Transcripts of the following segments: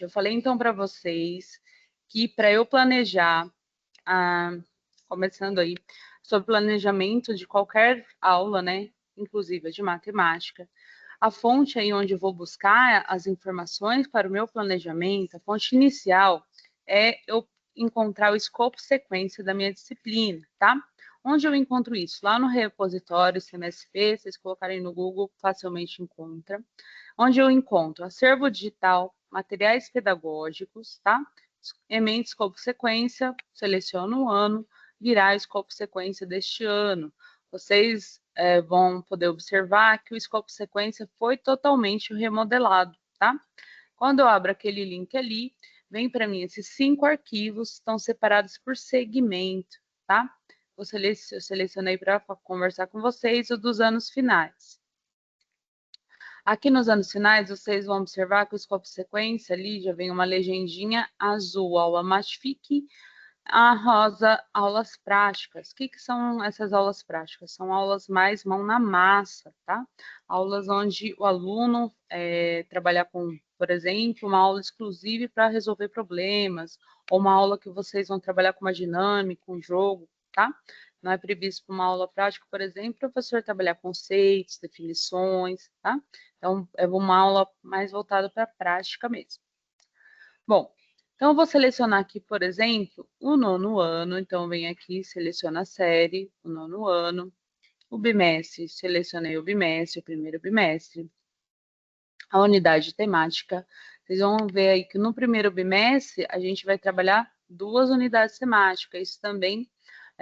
Eu falei então para vocês que para eu planejar, começando aí, sobre planejamento de qualquer aula, né, inclusive de matemática, a fonte aí onde eu vou buscar as informações para o meu planejamento, a fonte inicial, é eu encontrar o escopo sequência da minha disciplina, tá? Onde eu encontro isso? Lá no repositório CMSP, vocês colocarem no Google, facilmente encontra. Onde eu encontro acervo digital, materiais pedagógicos, tá? Emendo escopo sequência, seleciono o ano, virá escopo sequência deste ano. Vocês vão poder observar que o escopo sequência foi totalmente remodelado, tá? Quando eu abro aquele link ali, vem para mim esses 5 arquivos, estão separados por segmento, tá? Eu selecionei para conversar com vocês o dos anos finais. Aqui nos anos finais, vocês vão observar que o escopo sequência ali já vem uma legendinha azul, aula Matfic, a rosa, aulas práticas. O que são essas aulas práticas? São aulas mais mão na massa, tá? Aulas onde o aluno trabalhar com, por exemplo, uma aula exclusiva para resolver problemas, ou uma aula que vocês vão trabalhar com uma dinâmica, um jogo, tá? Não é previsto para uma aula prática, por exemplo, o professor trabalhar conceitos, definições, tá? Então, é uma aula mais voltada para a prática mesmo. Bom, então eu vou selecionar aqui, por exemplo, o 9º ano. Então, vem aqui, seleciona a série, o 9º ano. O bimestre, selecionei o bimestre, o primeiro bimestre. A unidade temática. Vocês vão ver aí que no primeiro bimestre, a gente vai trabalhar 2 unidades temáticas. Isso também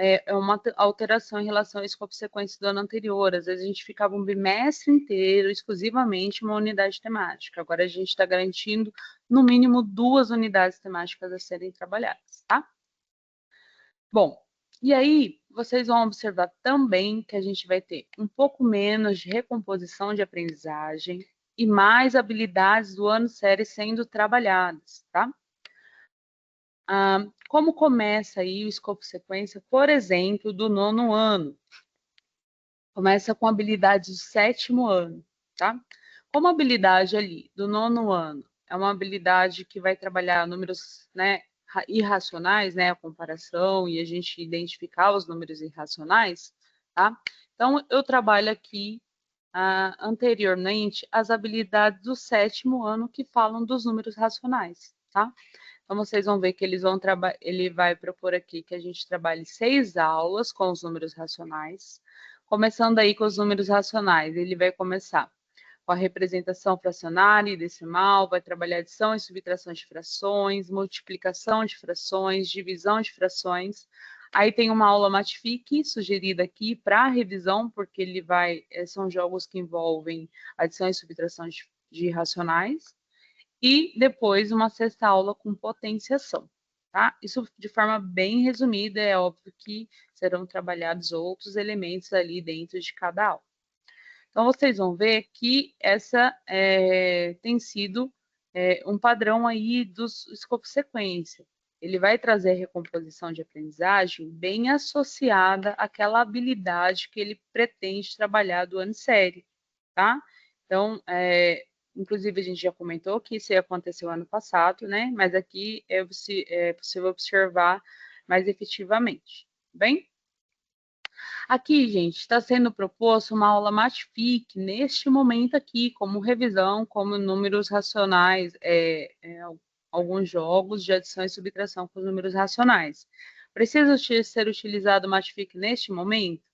é uma alteração em relação ao escopo sequência do ano anterior. Às vezes a gente ficava um bimestre inteiro exclusivamente uma unidade temática. Agora a gente está garantindo no mínimo 2 unidades temáticas a serem trabalhadas, tá? Bom, e aí vocês vão observar também que a gente vai ter um pouco menos de recomposição de aprendizagem e mais habilidades do ano série sendo trabalhadas, tá? Como começa aí o escopo sequência, por exemplo, do 9º ano? Começa com habilidades do 7º ano, tá? Como habilidade ali do 9º ano é uma habilidade que vai trabalhar números, né, irracionais, né, a comparação e a gente identificar os números irracionais, tá? Então, eu trabalho aqui anteriormente as habilidades do 7º ano que falam dos números racionais, tá? Então, vocês vão ver que ele vai propor aqui que a gente trabalhe 6 aulas com os números racionais. Começando aí com os números racionais, ele vai começar com a representação fracionária e decimal, vai trabalhar adição e subtração de frações, multiplicação de frações, divisão de frações. Aí tem uma aula Matfic sugerida aqui para revisão, porque são jogos que envolvem adição e subtração de racionais. E depois uma 6ª aula com potenciação, tá? Isso de forma bem resumida, é óbvio que serão trabalhados outros elementos ali dentro de cada aula. Então, vocês vão ver que essa tem sido um padrão aí dos escopos sequência. Ele vai trazer recomposição de aprendizagem bem associada àquela habilidade que ele pretende trabalhar do ano série, tá? Então, inclusive a gente já comentou que isso aconteceu ano passado, né? Mas aqui é possível observar mais efetivamente, bem? Aqui, gente, está sendo proposto uma aula Matfic neste momento aqui, como revisão, como números racionais, alguns jogos de adição e subtração com números racionais. Precisa ser utilizado o Matfic neste momento?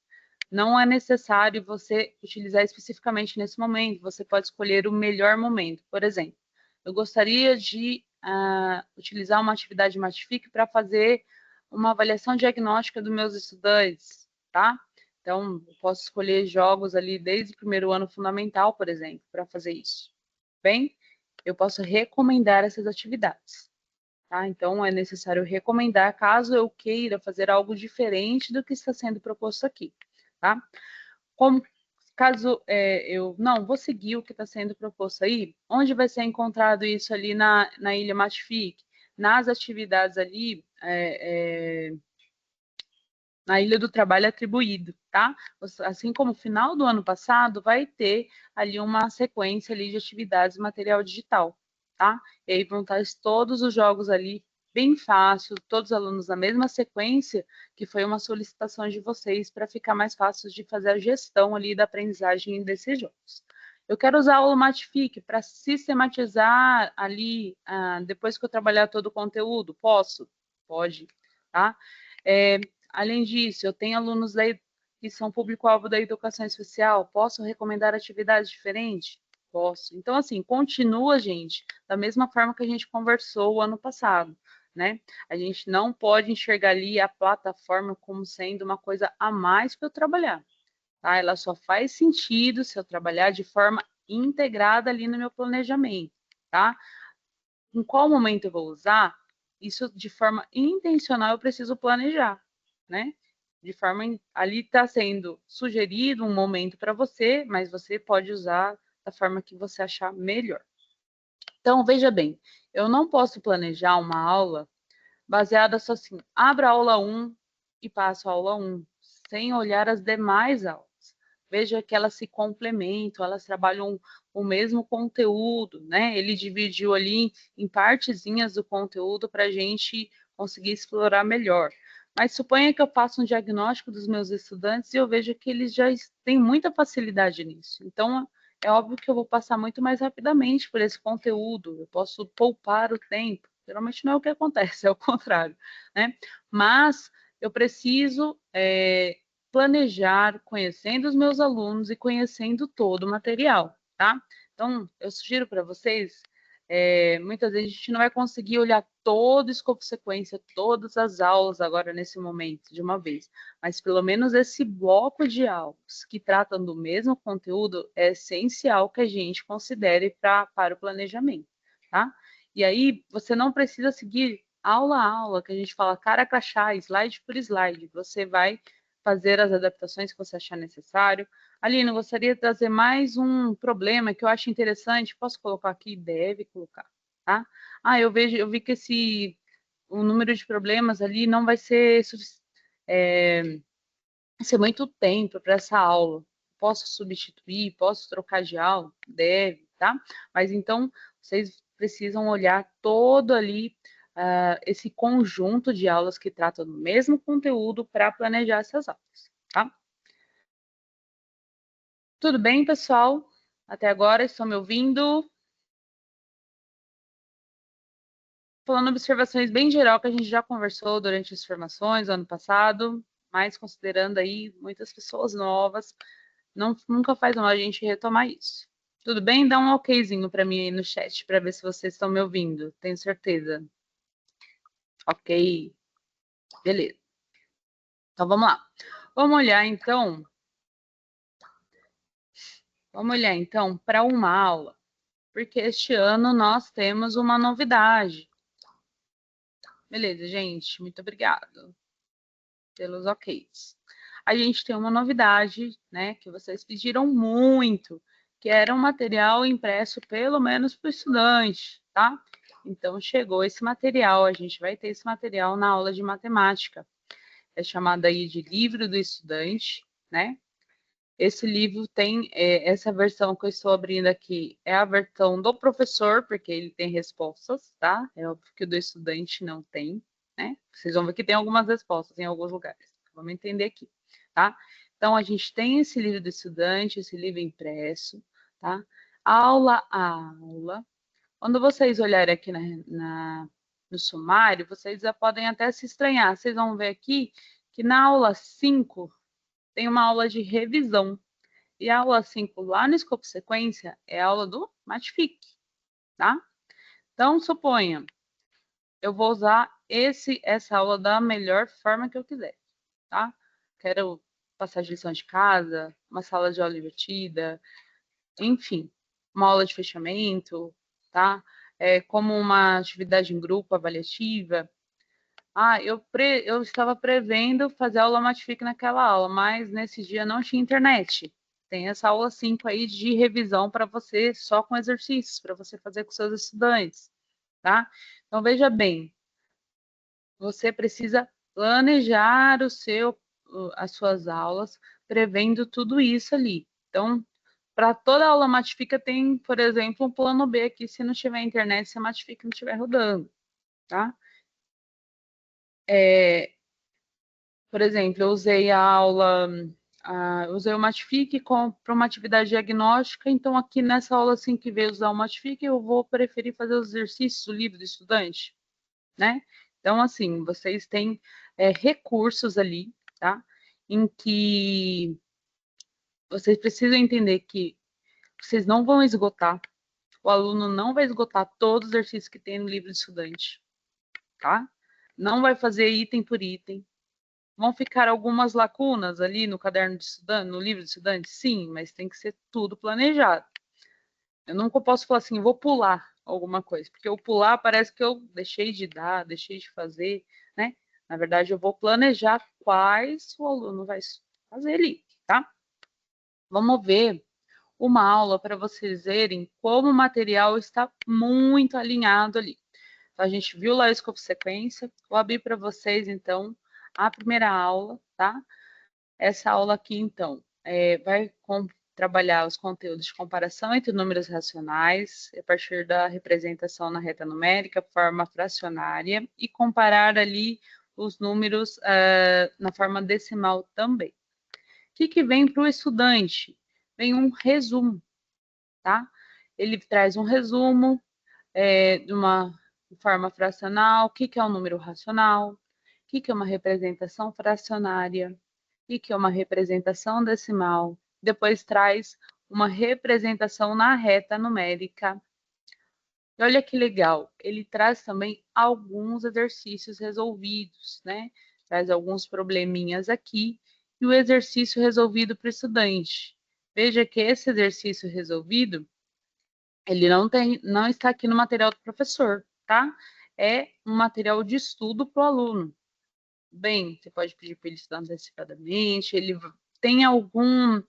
Não é necessário você utilizar especificamente nesse momento, você pode escolher o melhor momento. Por exemplo, eu gostaria de utilizar uma atividade Matfic para fazer uma avaliação diagnóstica dos meus estudantes, tá? Então, eu posso escolher jogos ali desde o primeiro ano fundamental, por exemplo, para fazer isso. Bem, eu posso recomendar essas atividades, tá? Então, é necessário recomendar caso eu queira fazer algo diferente do que está sendo proposto aqui, tá? Caso eu não vou seguir o que está sendo proposto aí, onde vai ser encontrado isso ali na Ilha Matfic? Nas atividades ali, na Ilha do Trabalho Atribuído, tá? Assim como o final do ano passado, vai ter ali uma sequência ali de atividades material digital, tá? E aí vão estar todos os jogos ali bem fácil, todos os alunos na mesma sequência, que foi uma solicitação de vocês para ficar mais fácil de fazer a gestão ali da aprendizagem desses jogos. Eu quero usar o Matific para sistematizar ali, depois que eu trabalhar todo o conteúdo. Posso? Pode, tá? Além disso, eu tenho alunos que são público-alvo da educação especial. Posso recomendar atividades diferentes? Posso. Então, assim, continua, gente, da mesma forma que a gente conversou o ano passado, né? A gente não pode enxergar ali a plataforma como sendo uma coisa a mais para eu trabalhar, tá? Ela só faz sentido se eu trabalhar de forma integrada ali no meu planejamento, tá? Em qual momento eu vou usar? Isso de forma intencional eu preciso planejar, né? De forma ali está sendo sugerido um momento para você, mas você pode usar da forma que você achar melhor. Então, veja bem, eu não posso planejar uma aula baseada só assim, abra a aula 1 e passo a aula 1, sem olhar as demais aulas. Veja que elas se complementam, elas trabalham o mesmo conteúdo, né? Ele dividiu ali em partezinhas do conteúdo para a gente conseguir explorar melhor. Mas suponha que eu faça um diagnóstico dos meus estudantes e eu vejo que eles já têm muita facilidade nisso. Então, é óbvio que eu vou passar muito mais rapidamente por esse conteúdo, eu posso poupar o tempo. Geralmente não é o que acontece, é o contrário, né? Mas eu preciso planejar, conhecendo os meus alunos e conhecendo todo o material, tá? Então, eu sugiro para vocês, muitas vezes a gente não vai conseguir olhar todo o escopo sequência, todas as aulas agora nesse momento, de uma vez, mas pelo menos esse bloco de aulas que tratam do mesmo conteúdo é essencial que a gente considere para o planejamento, tá? E aí, você não precisa seguir aula a aula, que a gente fala cara a crachá, slide por slide. Você vai fazer as adaptações que você achar necessário. Aline, eu gostaria de trazer mais um problema que eu acho interessante. Posso colocar aqui? Deve colocar, tá? Eu vi que o número de problemas ali não vai ser ser muito tempo para essa aula. Posso substituir? Posso trocar de aula? Deve, tá? Mas então, vocês precisam olhar todo ali esse conjunto de aulas que tratam do mesmo conteúdo para planejar essas aulas, tá? Tudo bem, pessoal? Até agora, estão me ouvindo? Falando observações bem geral que a gente já conversou durante as formações ano passado, mas considerando aí muitas pessoas novas, nunca faz mal a gente retomar isso. Tudo bem? Dá um okzinho para mim aí no chat para ver se vocês estão me ouvindo. Tenho certeza. Ok. Beleza. Então vamos lá. Vamos olhar então para uma aula, porque este ano nós temos uma novidade. Beleza, gente. Muito obrigado pelos oks. A gente tem uma novidade, né, que vocês pediram muito, que era um material impresso pelo menos para o estudante, tá? Então, chegou esse material, a gente vai ter esse material na aula de matemática. É chamado aí de livro do estudante, né? Esse livro tem essa versão que eu estou abrindo aqui, é a versão do professor, porque ele tem respostas, tá? É óbvio que o do estudante não tem, né? Vocês vão ver que tem algumas respostas em alguns lugares. Vamos entender aqui, tá? Então, a gente tem esse livro do estudante, esse livro impresso, tá? Aula a aula. Quando vocês olharem aqui no sumário, vocês já podem até se estranhar. Vocês vão ver aqui que na aula 5 tem uma aula de revisão. E a aula 5 lá no escopo sequência é a aula do Matific, tá? Então, suponha, eu vou usar essa aula da melhor forma que eu quiser, tá? Quero passar de lição de casa, uma sala de aula divertida, enfim, uma aula de fechamento, tá? Como uma atividade em grupo avaliativa. Eu estava prevendo fazer aula Matific naquela aula, mas nesse dia não tinha internet. Tem essa aula 5 aí de revisão para você, só com exercícios, para você fazer com seus estudantes, tá? Então, veja bem, você precisa planejar as suas aulas, prevendo tudo isso ali. Então, Para toda aula Matifica tem, por exemplo, um plano B aqui, se não tiver internet, se a Matifica não estiver rodando, tá? Por exemplo, eu usei a aula, usei o Matific para uma atividade diagnóstica, então aqui nessa aula, assim que veio usar o Matific, eu vou preferir fazer os exercícios do livro do estudante, né? Então, assim, vocês têm recursos ali, tá? Em que vocês precisam entender que vocês não vão esgotar, o aluno não vai esgotar todos os exercícios que tem no livro do estudante, tá? Não vai fazer item por item. Vão ficar algumas lacunas ali no caderno de estudante, no livro de estudante? Sim, mas tem que ser tudo planejado. Eu nunca posso falar assim, vou pular alguma coisa, porque eu pular parece que eu deixei de dar, deixei de fazer, né? Na verdade, eu vou planejar quais o aluno vai fazer ali, tá? Vamos ver uma aula para vocês verem como o material está muito alinhado ali. Então, a gente viu lá o escopo sequência, vou abrir para vocês, então, a primeira aula, tá? Essa aula aqui, então, vai trabalhar os conteúdos de comparação entre números racionais, a partir da representação na reta numérica, forma fracionária, e comparar ali os números na forma decimal também. O que vem para o estudante? Vem um resumo, tá? Ele traz um resumo de uma forma fracional, o que é um número racional, o que é uma representação fracionária, o que é uma representação decimal. Depois traz uma representação na reta numérica. E olha que legal, ele traz também alguns exercícios resolvidos, né? Traz alguns probleminhas aqui e o exercício resolvido para o estudante. Veja que esse exercício resolvido ele não está aqui no material do professor, tá? É um material de estudo para o aluno. Bem, você pode pedir para ele estudar antecipadamente, ele tem algum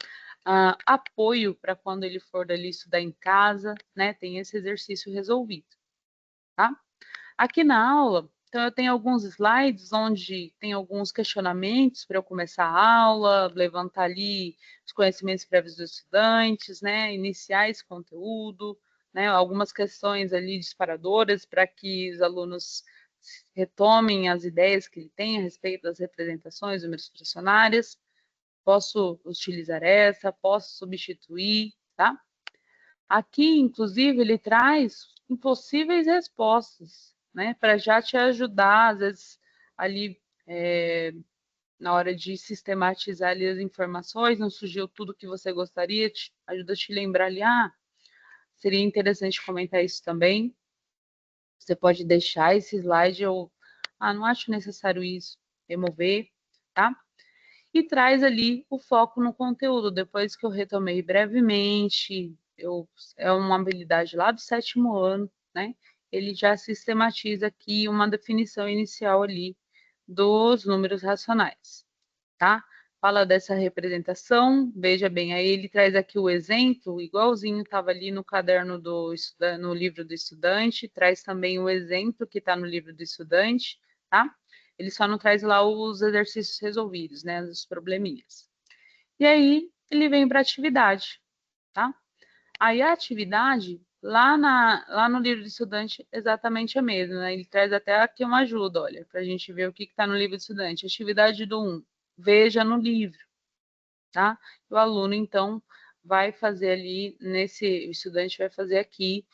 apoio para quando ele for ali estudar em casa, né? Tem esse exercício resolvido, tá? Aqui na aula, então eu tenho alguns slides onde tem alguns questionamentos para eu começar a aula, levantar ali os conhecimentos prévios dos estudantes, né? Iniciar esse conteúdo, né? Algumas questões ali disparadoras para que os alunos retomem as ideias que ele tem a respeito das representações números fracionárias. Posso utilizar essa, posso substituir, tá? Aqui, inclusive, ele traz impossíveis respostas, né? Para já te ajudar, às vezes, ali na hora de sistematizar ali as informações, não surgiu tudo que você gostaria, ajuda a te lembrar ali, seria interessante comentar isso também. Você pode deixar esse slide ou, não acho necessário isso, remover, tá? E traz ali o foco no conteúdo. Depois que eu retomei brevemente, é uma habilidade lá do 7º ano, né? Ele já sistematiza aqui uma definição inicial ali dos números racionais, tá? Fala dessa representação, veja bem, aí ele traz aqui o exemplo, igualzinho estava ali no caderno do estudante, no livro do estudante, traz também o exemplo que está no livro do estudante, tá? Ele só não traz lá os exercícios resolvidos, né, os probleminhas. E aí ele vem para a atividade, tá? Aí a atividade, lá no livro do estudante, exatamente a mesma, né? Ele traz até aqui uma ajuda, olha, para a gente ver o que está no livro do estudante. Atividade do 1, veja no livro, tá? O aluno, então, vai fazer ali, o estudante vai fazer aqui,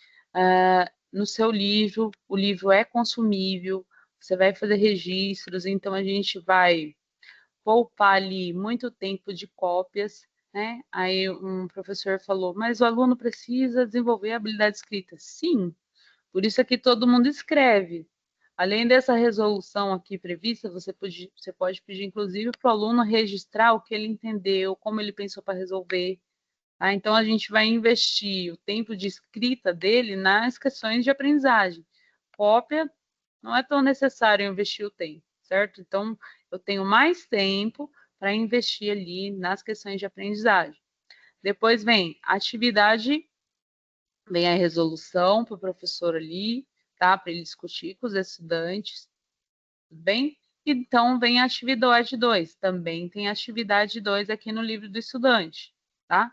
no seu livro, o livro é consumível, você vai fazer registros, então a gente vai poupar ali muito tempo de cópias, né? Aí um professor falou, mas o aluno precisa desenvolver habilidade escrita. Sim, por isso é que todo mundo escreve. Além dessa resolução aqui prevista, você pode pedir, inclusive, para o aluno registrar o que ele entendeu, como ele pensou para resolver. Tá? Então, a gente vai investir o tempo de escrita dele nas questões de aprendizagem. Cópia, não é tão necessário investir o tempo, certo? Então, eu tenho mais tempo para investir ali nas questões de aprendizagem. Depois vem atividade, vem a resolução para o professor ali, tá? Para ele discutir com os estudantes, tudo bem? Então, vem a atividade 2, também tem atividade 2 aqui no livro do estudante, tá?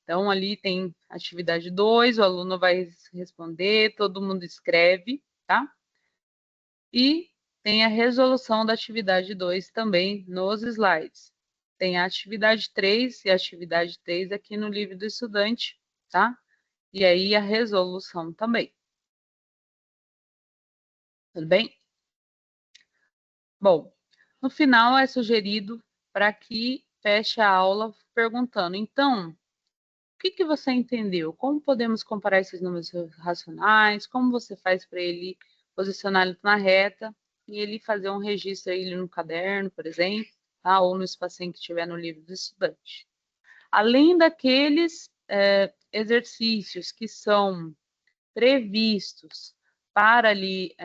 Então, ali tem atividade 2, o aluno vai responder, todo mundo escreve, tá? E tem a resolução da atividade 2 também nos slides. Tem a atividade 3 e a atividade 3 aqui no livro do estudante, tá? E aí a resolução também. Tudo bem? Bom, no final é sugerido para que feche a aula perguntando, então, o que você entendeu? Como podemos comparar esses números racionais? Como você faz para ele posicionar ele na reta e ele fazer um registro aí no caderno, por exemplo, tá? Ou no espacinho que tiver no livro do estudante. Além daqueles exercícios que são previstos para ali,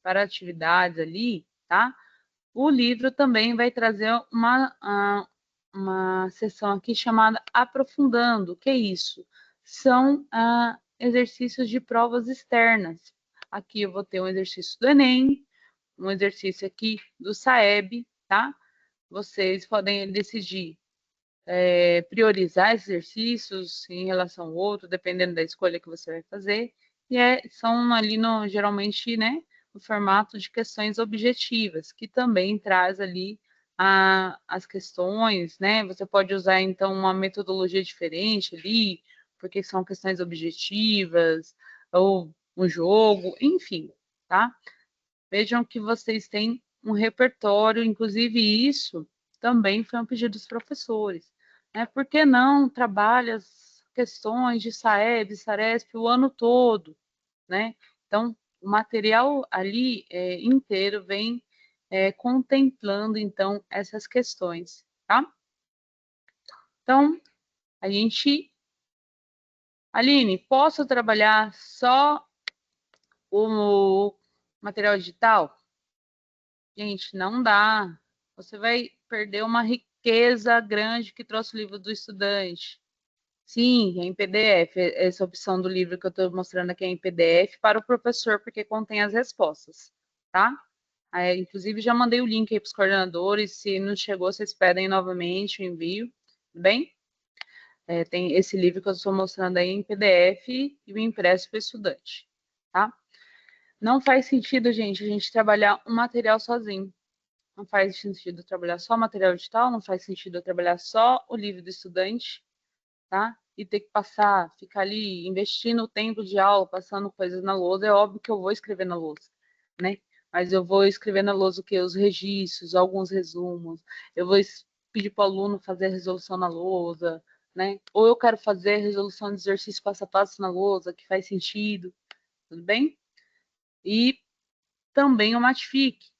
para atividades ali, tá? O livro também vai trazer uma seção aqui chamada Aprofundando. O que é isso? São exercícios de provas externas. Aqui eu vou ter um exercício do Enem, um exercício aqui do SAEB, tá? Vocês podem decidir priorizar esses exercícios em relação ao outro, dependendo da escolha que você vai fazer. E são ali, geralmente, né, no formato de questões objetivas, que também traz ali as questões, né? Você pode usar, então, uma metodologia diferente ali, porque são questões objetivas, ou um jogo, enfim, tá? Vejam que vocês têm um repertório, inclusive isso também foi um pedido dos professores, né? Por que não trabalha as questões de SAEB, SARESP o ano todo, né? Então, o material ali inteiro vem contemplando, então, essas questões, tá? Então, a gente... Aline, posso trabalhar só o material digital? Gente, não dá. Você vai perder uma riqueza grande que trouxe o livro do estudante. Sim, é em PDF. Essa opção do livro que eu estou mostrando aqui é em PDF para o professor, porque contém as respostas, tá? Inclusive, já mandei o link aí para os coordenadores. Se não chegou, vocês pedem novamente o envio, tudo bem? Tem esse livro que eu estou mostrando aí em PDF e o impresso para o estudante, tá? Não faz sentido, gente, a gente trabalhar um material sozinho. Não faz sentido trabalhar só material digital, não faz sentido eu trabalhar só o livro do estudante, tá? E ter que passar, ficar ali investindo o tempo de aula, passando coisas na lousa. É óbvio que eu vou escrever na lousa, né? Mas eu vou escrever na lousa o quê? Os registros, alguns resumos. Eu vou pedir para o aluno fazer a resolução na lousa, né? Ou eu quero fazer a resolução de exercício passo a passo na lousa, que faz sentido, tudo bem? E também o Matific.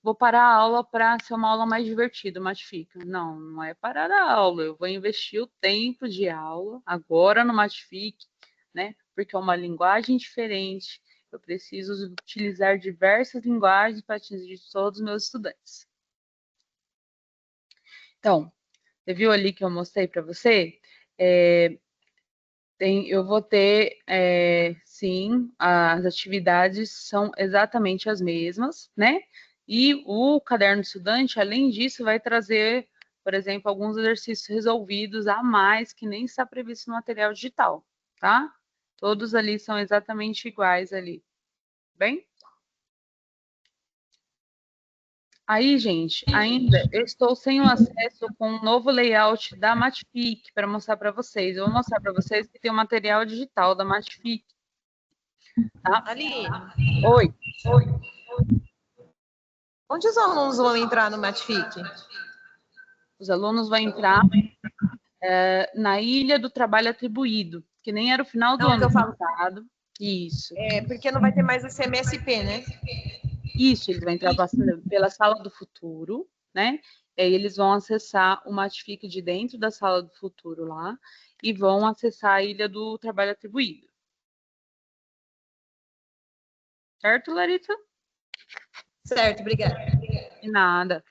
Vou parar a aula para ser uma aula mais divertida, Matifica. Não, não é parar a aula. Eu vou investir o tempo de aula agora no Matific, né? Porque é uma linguagem diferente. Eu preciso utilizar diversas linguagens para atingir todos os meus estudantes. Então, você viu ali que eu mostrei para você? Eu vou ter, sim, as atividades são exatamente as mesmas, né? E o caderno do estudante, além disso, vai trazer, por exemplo, alguns exercícios resolvidos a mais que nem está previsto no material digital, tá? Todos ali são exatamente iguais ali, bem? Aí, gente, ainda eu estou sem o acesso com o novo layout da Matific para mostrar para vocês. Eu vou mostrar para vocês que tem o material digital da Matific. Tá? Aline, Oi. onde os alunos vão entrar no Matific? Os alunos vão entrar na ilha do trabalho atribuído, que nem era o final do ano passado. Isso. Porque não vai ter mais o CMSP, né? Isso, eles vão entrar pela sala do futuro, né? E aí eles vão acessar o Matific de dentro da sala do futuro lá e vão acessar a ilha do trabalho atribuído. Certo, Larissa? Certo, obrigada. De nada.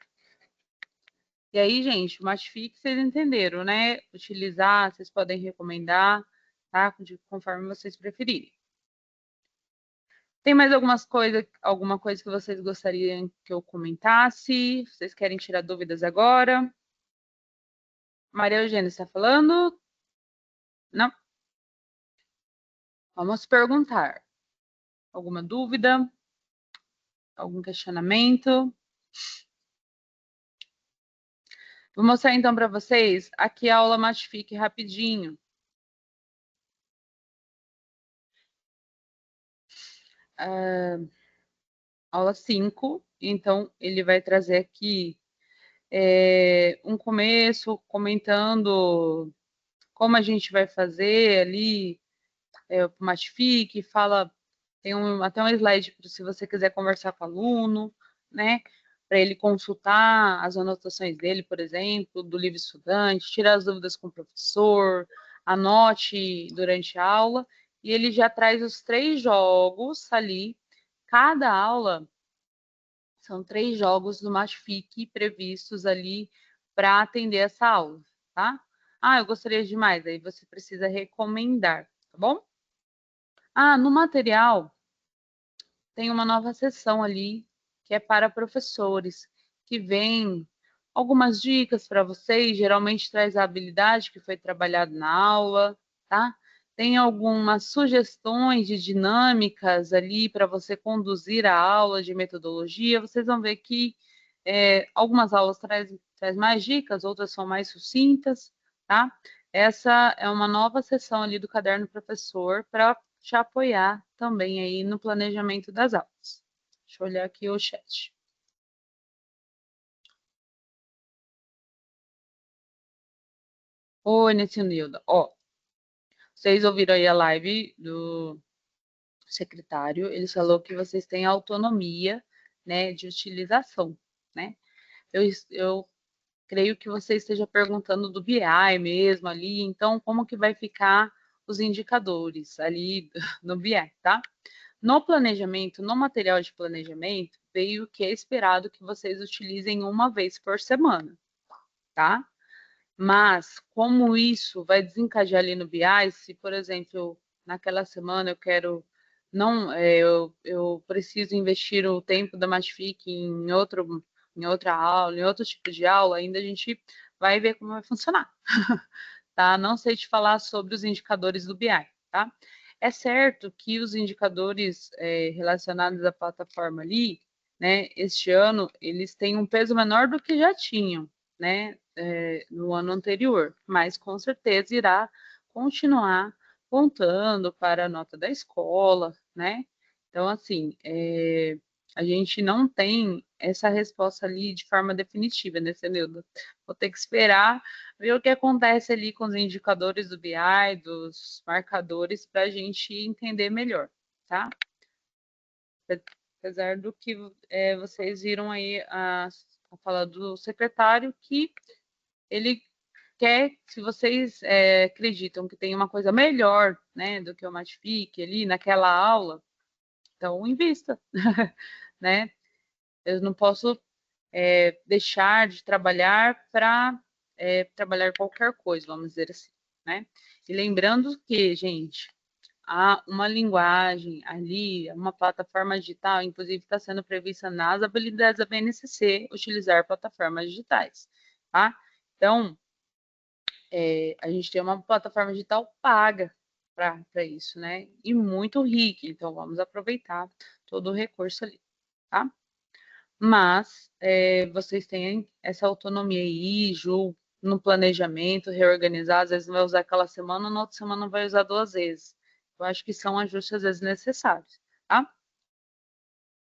E aí, gente, o Matific vocês entenderam, né? Utilizar, vocês podem recomendar, tá? Conforme vocês preferirem. Tem mais alguma coisa que vocês gostariam que eu comentasse? Vocês querem tirar dúvidas agora? Maria Eugênia está falando? Não? Vamos perguntar. Alguma dúvida? Algum questionamento? Vou mostrar então para vocês aqui a aula Matifique rapidinho. Aula 5, então ele vai trazer aqui um começo comentando como a gente vai fazer ali o Matifique, fala, tem até um slide se você quiser conversar com o aluno, né? Para ele consultar as anotações dele, por exemplo, do livro estudante, tirar as dúvidas com o professor, anote durante a aula, e ele já traz os 3 jogos ali. Cada aula são 3 jogos do Matifique previstos ali para atender essa aula, tá? Ah, eu gostaria de mais, aí você precisa recomendar, tá bom? Ah, no material tem uma nova seção ali que é para professores, que vem algumas dicas para vocês, geralmente traz a habilidade que foi trabalhada na aula, tá? Tem algumas sugestões de dinâmicas ali para você conduzir a aula de metodologia. Vocês vão ver que algumas aulas traz mais dicas, outras são mais sucintas, tá? Essa é uma nova seção ali do Caderno Professor para te apoiar também aí no planejamento das aulas. Deixa eu olhar aqui o chat. Oi, Netinilda. Ó, vocês ouviram aí a live do secretário, ele falou que vocês têm autonomia, né, de utilização, né? Eu creio que você esteja perguntando do BI mesmo ali, então como que vai ficar os indicadores ali no BI, tá? No planejamento, no material de planejamento, veio o que é esperado que vocês utilizem uma vez por semana, tá? Mas como isso vai desencadear ali no BI, se, por exemplo, naquela semana eu quero não, eu preciso investir o tempo da Matifique em outra aula, em outro tipo de aula, ainda a gente vai ver como vai funcionar, tá? Não sei te falar sobre os indicadores do BI, tá? É certo que os indicadores relacionados à plataforma ali, né, este ano, eles têm um peso menor do que já tinham, né, no ano anterior, mas com certeza irá continuar contando para a nota da escola, né? Então, assim, a gente não tem essa resposta ali de forma definitiva, né, Senilda? Vou ter que esperar ver o que acontece ali com os indicadores do BI, dos marcadores, para a gente entender melhor, tá? Apesar do que vocês viram aí a fala do secretário, que ele quer, se vocês acreditam que tem uma coisa melhor, né, do que o Matifique ali naquela aula, então invista, né? Eu não posso deixar de trabalhar para trabalhar qualquer coisa, vamos dizer assim, né? E lembrando que, gente, há uma linguagem ali, uma plataforma digital, inclusive está sendo prevista nas habilidades da BNCC utilizar plataformas digitais, tá? Então, a gente tem uma plataforma digital paga para isso, né? E muito rica, então vamos aproveitar todo o recurso ali, tá? Mas vocês têm essa autonomia aí, Ju, no planejamento, reorganizar, às vezes não vai usar aquela semana, na outra semana vai usar 2 vezes. Eu acho que são ajustes às vezes necessários, tá?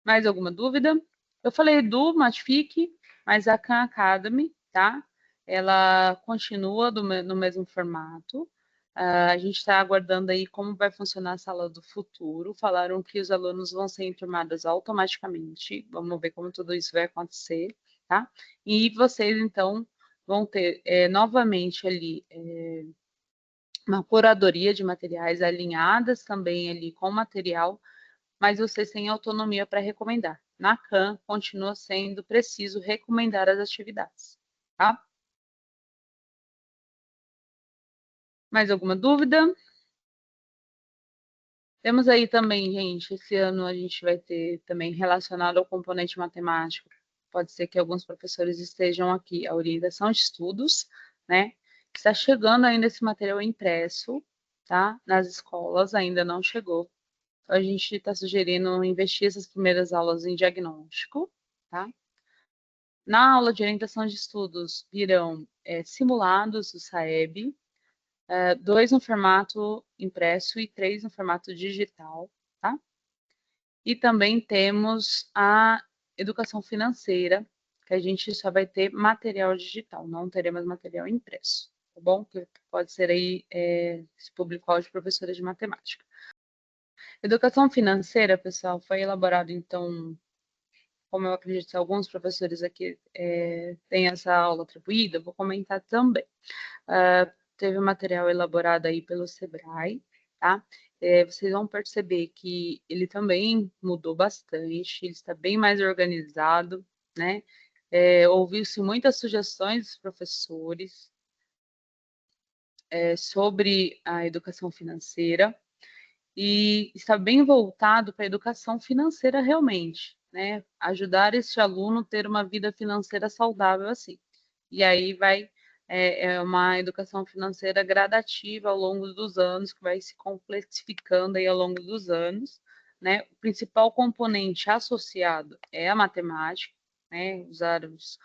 Mais alguma dúvida? Eu falei do Matifique, mas a Khan Academy, tá? Ela continua no mesmo formato. A gente está aguardando aí como vai funcionar a sala do futuro. Falaram que os alunos vão ser enturmados automaticamente. Vamos ver como tudo isso vai acontecer, tá? E vocês, então, vão ter novamente ali uma curadoria de materiais alinhadas também ali com o material, mas vocês têm autonomia para recomendar. Na CAN, continua sendo preciso recomendar as atividades, tá? Mais alguma dúvida? Temos aí também, gente, esse ano a gente vai ter também relacionado ao componente matemático. Pode ser que alguns professores estejam aqui, a orientação de estudos, né? Está chegando ainda esse material impresso, tá? Nas escolas ainda não chegou. Então, a gente está sugerindo investir essas primeiras aulas em diagnóstico, tá? Na aula de orientação de estudos virão simulados do SAEB, 2 no formato impresso e 3 no formato digital, tá? E também temos a educação financeira, que a gente só vai ter material digital, não teremos material impresso, tá bom? Que pode ser aí esse público-alvo de professores de matemática. Educação financeira, pessoal, foi elaborado, então, como eu acredito que alguns professores aqui têm essa aula atribuída, vou comentar também. Teve um material elaborado aí pelo Sebrae, tá? Vocês vão perceber que ele também mudou bastante, ele está bem mais organizado, né? Ouviu-se muitas sugestões dos professores sobre a educação financeira e está bem voltado para a educação financeira realmente, né? Ajudar este aluno a ter uma vida financeira saudável assim. E aí é uma educação financeira gradativa ao longo dos anos, que vai se complexificando aí ao longo dos anos, né? O principal componente associado é a matemática, né? Usar os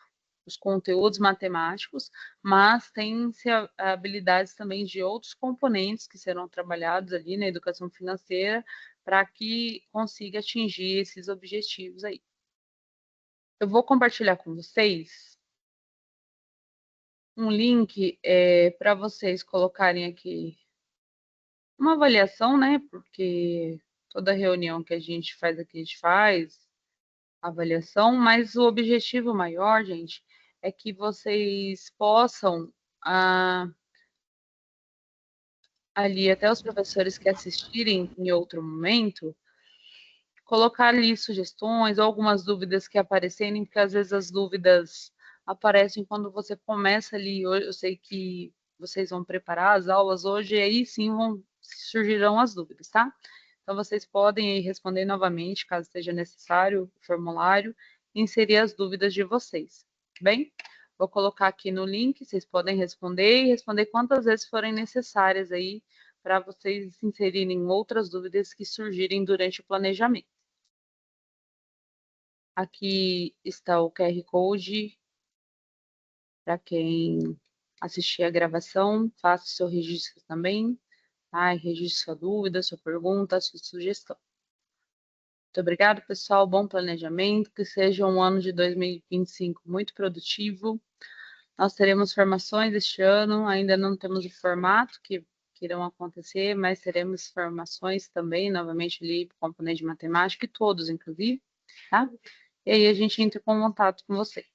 conteúdos matemáticos, mas tem-se habilidades também de outros componentes que serão trabalhados ali na educação financeira para que consiga atingir esses objetivos aí. Eu vou compartilhar com vocês um link para vocês colocarem aqui uma avaliação, né? Porque toda reunião que a gente faz aqui, a gente faz avaliação, mas o objetivo maior, gente, é que vocês possam ali, até os professores que assistirem em outro momento, colocar ali sugestões ou algumas dúvidas que aparecerem, porque às vezes as dúvidas aparecem quando você começa ali. Eu sei que vocês vão preparar as aulas hoje, e aí sim surgirão as dúvidas, tá? Então, vocês podem responder novamente, caso seja necessário, o formulário, e inserir as dúvidas de vocês, bem? Vou colocar aqui no link, vocês podem responder e responder quantas vezes forem necessárias aí, para vocês inserirem outras dúvidas que surgirem durante o planejamento. Aqui está o QR Code para quem assistir a gravação, faça o seu registro também, tá? E registre sua dúvida, sua pergunta, sua sugestão. Muito obrigada, pessoal. Bom planejamento, que seja um ano de 2025 muito produtivo. Nós teremos formações este ano, ainda não temos o formato que irão acontecer, mas teremos formações também, novamente ali, componente de matemática, e todos, inclusive, tá? E aí a gente entra em contato com vocês.